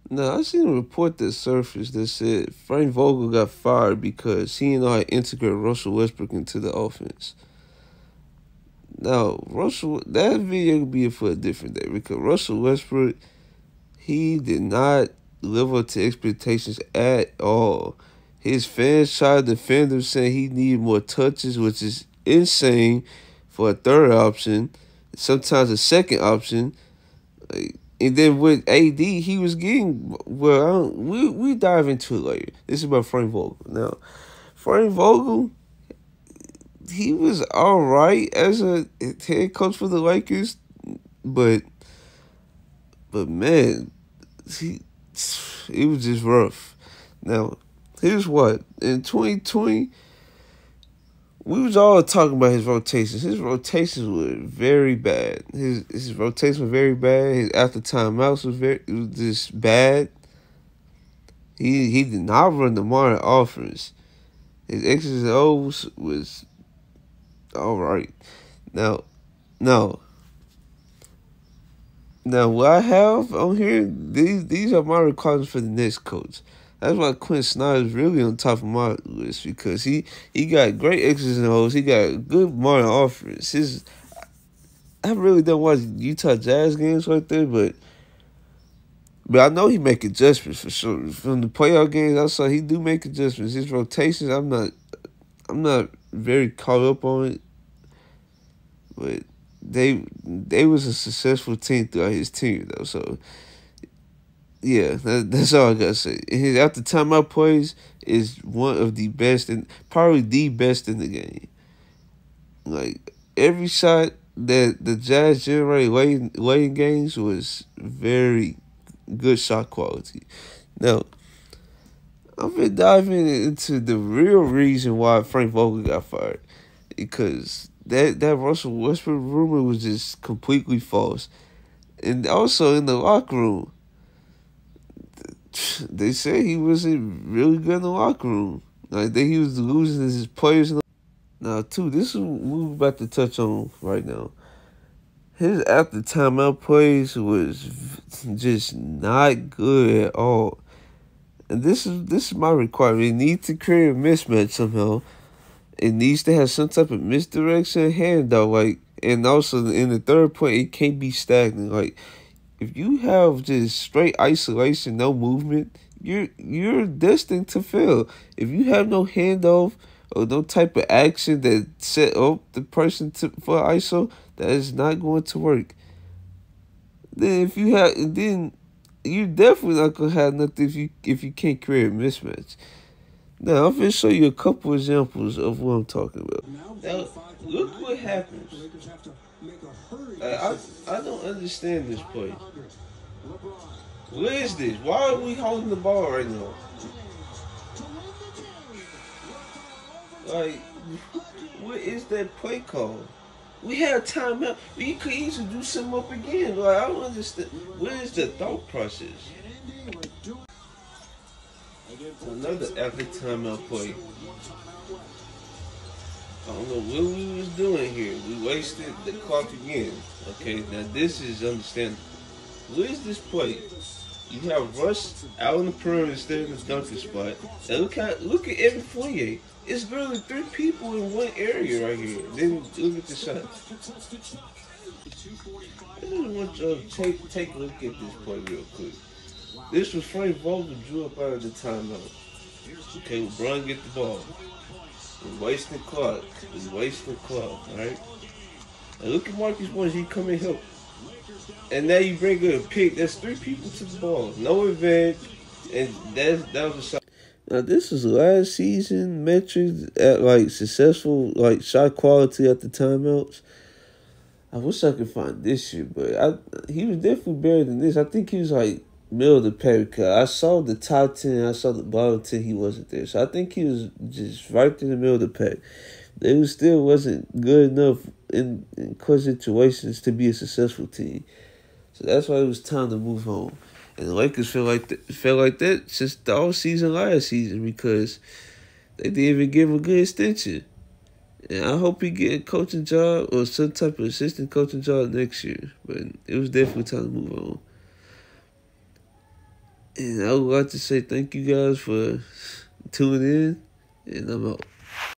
Now, I seen a report that surfaced that said Frank Vogel got fired because he didn't know how to integrate Russell Westbrook into the offense. Now, that video could be for a different day because Russell Westbrook, he did not live up to expectations at all. His fans tried to defend him, saying he needed more touches, which is insane for a third option, sometimes a second option. Like, and then with AD, he was getting well. We dive into it later. This is about Frank Vogel. Now, Frank Vogel, he was all right as a head coach for the Lakers, but man, he it was just rough. Now, here's what in 2020 we was all talking about his rotations. His rotations were very bad. His rotations were very bad. His after timeouts was just bad. He did not run the modern offense. His X's and O's was all right. Now, no. Now what I have on here, these are my requirements for the next coach. That's why Quinn Snyder's really on top of my list because he got great X's and O's. He got good modern offense. I really don't watch Utah Jazz games like that, but I know he make adjustments for sure. From the playoff games I saw, he do make adjustments. His rotations, I'm not very caught up on it, but they was a successful team throughout his tenure though. So yeah, that's all I gotta say. His after timeout plays is one of the best and probably the best in the game. Like every shot that the Jazz generated late in games was very good shot quality. Now I'm been diving into the real reason why Frank Vogel got fired because that Russell Westbrook rumor was just completely false, and also in the locker room they said he wasn't really good in the locker room. Like that he was losing his players. Now, too, this is what we're about to touch on right now. His after timeout plays was just not good at all. And this is my requirement. It needs to create a mismatch somehow. It needs to have some type of misdirection handout, like, and also in the third point, it can't be stagnant. Like, if you have just straight isolation, no movement, you're destined to fail. If you have no handoff or no type of action that set up the person for ISO, that is not going to work. Then you're definitely not gonna have nothing if you can't create a mismatch. Now I'm gonna show you a couple examples of what I'm talking about. Now look what happens. I don't understand this play. What is this? Why are we holding the ball right now? Like, what is that play called? We had timeout. We could easily do something up again. Like, I don't understand. What is the thought process? Another after timeout play. I don't know what we was doing here. We wasted the clock again. Okay, now this is understandable. What is this play? You have Russ out on the perimeter instead of the dunking spot. And look at every foyer. It's literally three people in one area right here. Then look at the shot. I just want y'all to take a look at this play real quick. This was Frank Vogel drew up out of the timeout. Okay, LeBron get the ball. We're wasting clock. Alright? And look at Marcus Morris, he come and help. And now you bring a pick. That's three people to the ball. No advantage. And that was a shot. Now this was last season metrics at like successful like shot quality at the timeouts. I wish I could find this year, but he was definitely better than this. I think he was like middle of the pack because I saw the top 10, I saw the bottom 10, he wasn't there. So I think he was just right in the middle of the pack. It still wasn't good enough in clutch situations to be a successful team. So that's why it was time to move on. And the Lakers felt like that since the all season last season because they didn't even give him a good extension. And I hope he get a coaching job or some type of assistant coaching job next year. But it was definitely time to move on. And I would like to say thank you guys for tuning in, and I'm out.